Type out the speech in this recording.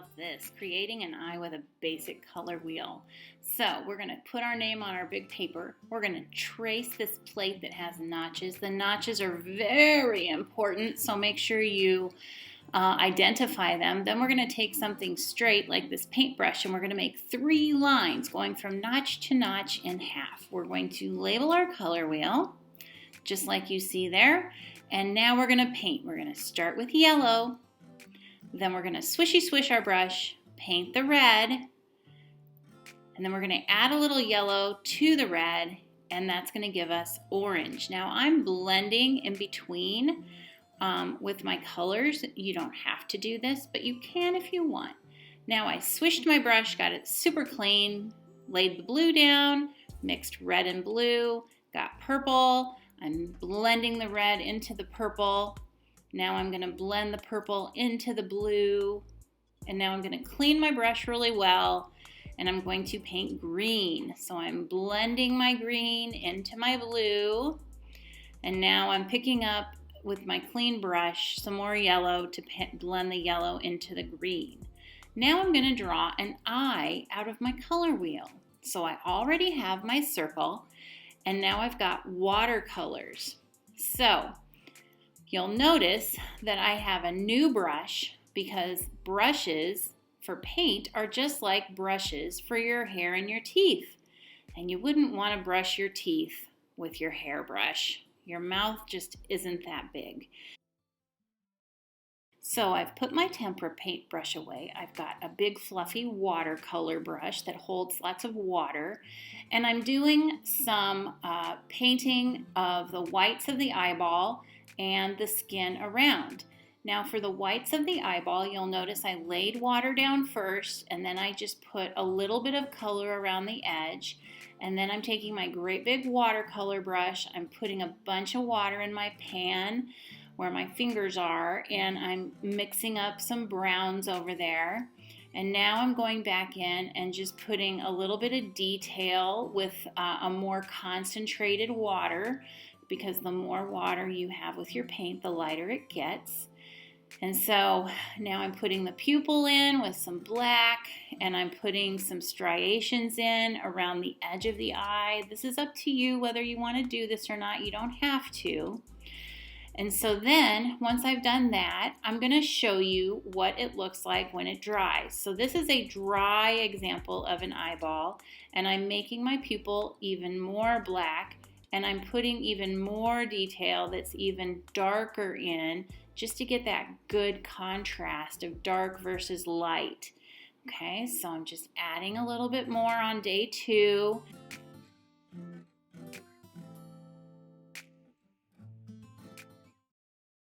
love this, creating an eye with a basic color wheel. So we're going to put our name on our big paper. We're going to trace this plate that has notches. The notches are very important, so make sure you identify them. Then we're going to take something straight like this paintbrush and we're going to make 3 lines going from notch to notch in half. We're going to label our color wheel just like you see there, and now we're going to paint. We're going to start with yellow, then we're going to swishy swish our brush, paint the red, and then we're going to add a little yellow to the red, and that's going to give us orange. Now I'm blending in between with my colors. You don't have to do this, but you can if you want. Now I swished my brush, got it super clean, laid the blue down, mixed red and blue, got purple. I'm blending the red into the purple. Now I'm going to blend the purple into the blue. And now I'm going to clean my brush really well, and I'm going to paint green. So I'm blending my green into my blue, and now I'm picking up with my clean brush some more yellow to blend the yellow into the green. Now I'm going to draw an eye out of my color wheel. So I already have my circle, and now I've got watercolors. So you'll notice that I have a new brush because brushes for paint are just like brushes for your hair and your teeth. And you wouldn't want to brush your teeth with your hairbrush. Your mouth just isn't that big. So I've put my tempera paintbrush away. I've got a big fluffy watercolor brush that holds lots of water. And I'm doing some painting of the whites of the eyeball and the skin around. Now for the whites of the eyeball, you'll notice I laid water down first, and then I just put a little bit of color around the edge. And then I'm taking my great big watercolor brush, I'm putting a bunch of water in my pan where my fingers are, and I'm mixing up some browns over there. And now I'm going back in and just putting a little bit of detail with a more concentrated water, because the more water you have with your paint, the lighter it gets. And so now I'm putting the pupil in with some black, and I'm putting some striations in around the edge of the eye. This is up to you whether you want to do this or not. You don't have to. And so then once I've done that, I'm going to show you what it looks like when it dries. So this is a dry example of an eyeball, and I'm making my pupil even more black, and I'm putting even more detail that's even darker in, just to get that good contrast of dark versus light. Okay, so I'm just adding a little bit more on day 2.